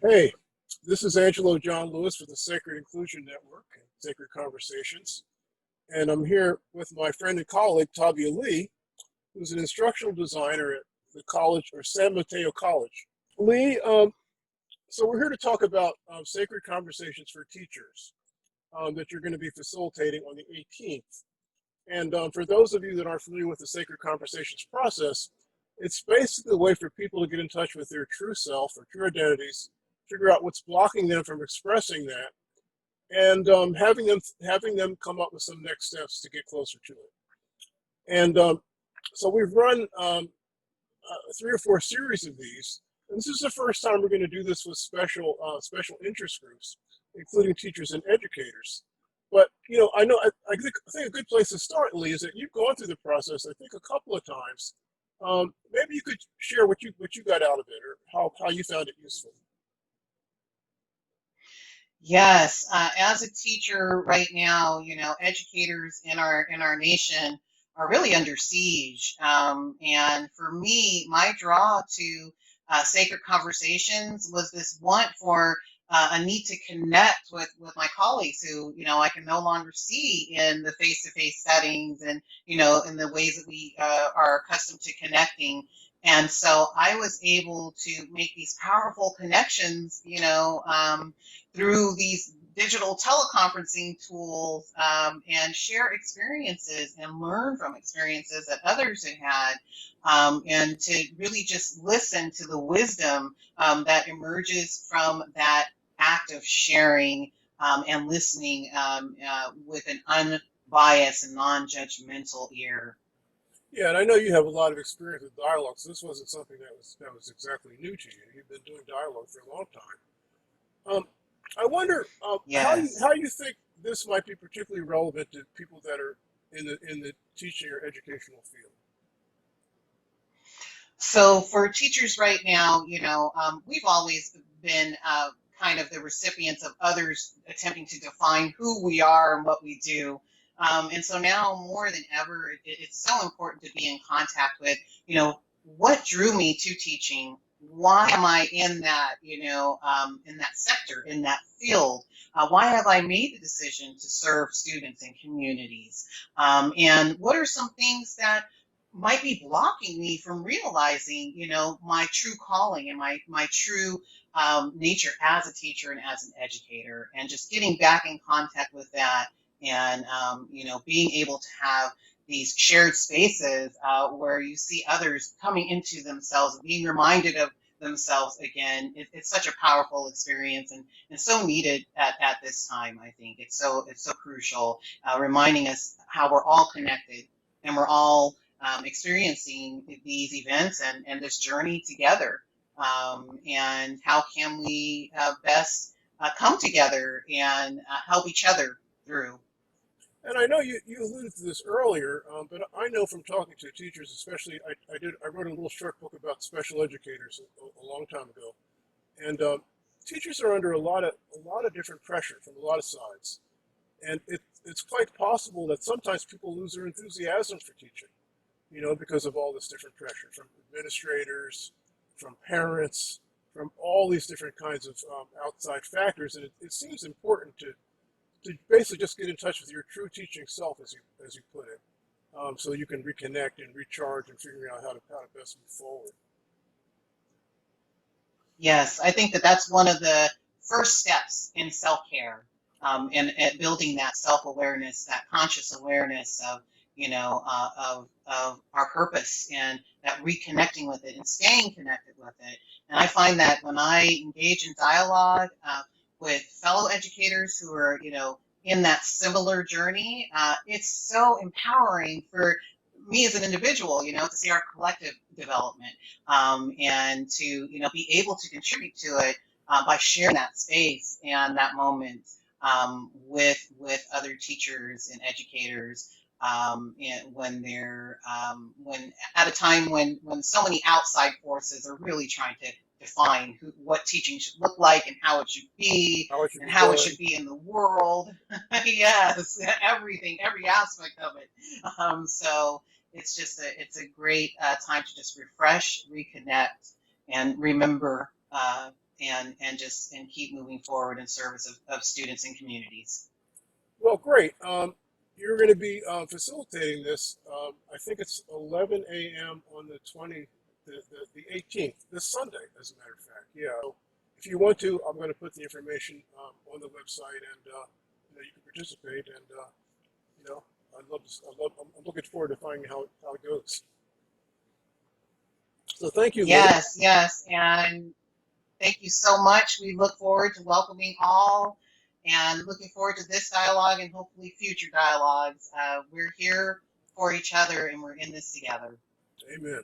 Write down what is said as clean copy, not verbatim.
Hey, this is Angelo John Lewis for the Sacred Inclusion Network and Sacred Conversations. And I'm here with my friend and colleague, Tavia Lee, who's an instructional designer at the college or San Mateo College. Lee, so we're here to talk about sacred conversations for teachers that you're going to be facilitating on the 18th. And for those of you that aren't familiar with the Sacred Conversations process, it's basically a way for people to get in touch with their true self or true identities, figure out what's blocking them from expressing that, and having them come up with some next steps to get closer to it. And so we've run 3 or 4 series of these, and this is the first time we're going to do this with special interest groups, including teachers and educators. But I think a good place to start, Lee, is that you've gone through the process. I think a couple of times. Maybe you could share what you got out of it, or how you found it useful. Yes, as a teacher right now, educators in our nation are really under siege. And for me, my draw to Sacred Conversations was this want for a need to connect with my colleagues who, I can no longer see in the face-to-face settings and, in the ways that we are accustomed to connecting. And so I was able to make these powerful connections, through these digital teleconferencing tools, and share experiences and learn from experiences that others had had, and to really just listen to the wisdom that emerges from that act of sharing, and listening, with an unbiased and non-judgmental ear. Yeah, and I know you have a lot of experience with dialogue, so this wasn't something that was exactly new to you. You've been doing dialogue for a long time. I wonder Yes. how you think this might be particularly relevant to people that are in the teaching or educational field. So for teachers right now, we've always been kind of the recipients of others attempting to define who we are and what we do. And so now more than ever, it's so important to be in contact with, what drew me to teaching? Why am I in that, in that sector, in that field? Why have I made the decision to serve students and communities? And what are some things that might be blocking me from realizing, my true calling and my true nature as a teacher and as an educator, and just getting back in contact with that, and being able to have these shared spaces where you see others coming into themselves, being reminded of themselves again. It's such a powerful experience, and so needed at this time. I think it's so crucial, reminding us how we're all connected and we're all experiencing these events and this journey together. And how can we best come together and help each other through? And I know you alluded to this earlier, but I know from talking to teachers, especially I wrote a little short book about special educators a long time ago, and teachers are under a lot of different pressure from a lot of sides, and it's quite possible that sometimes people lose their enthusiasm for teaching, because of all this different pressure from administrators, from parents, from all these different kinds of outside factors, and it seems important to basically just get in touch with your true teaching self, as you put it, so you can reconnect and recharge and figure out how to best move forward. Yes, I think that that's one of the first steps in self-care, and building that self-awareness, that conscious awareness of, of our purpose, and that reconnecting with it and staying connected with it. And I find that when I engage in dialogue with fellow educators who are, in that similar journey, it's so empowering for me as an individual, to see our collective development, and to be able to contribute to it by sharing that space and that moment, with other teachers and educators, and when at a time when so many outside forces are really trying to define what teaching should look like and how it should be How it should and be how it done. should be in the world. Yes, everything, every aspect of it. So it's a great time to just refresh, reconnect, and remember, and keep moving forward in service of students and communities. Well, great. You're going to be facilitating this. I think it's 11 a.m. on the 18th, this Sunday, as a matter of fact. Yeah. So if you want to, I'm going to put the information on the website, and you can participate. And I'm looking forward to finding how it goes. So thank you, Lee. Yes, yes, and thank you so much. We look forward to welcoming all and looking forward to this dialogue and hopefully future dialogues. We're here for each other and we're in this together. Amen.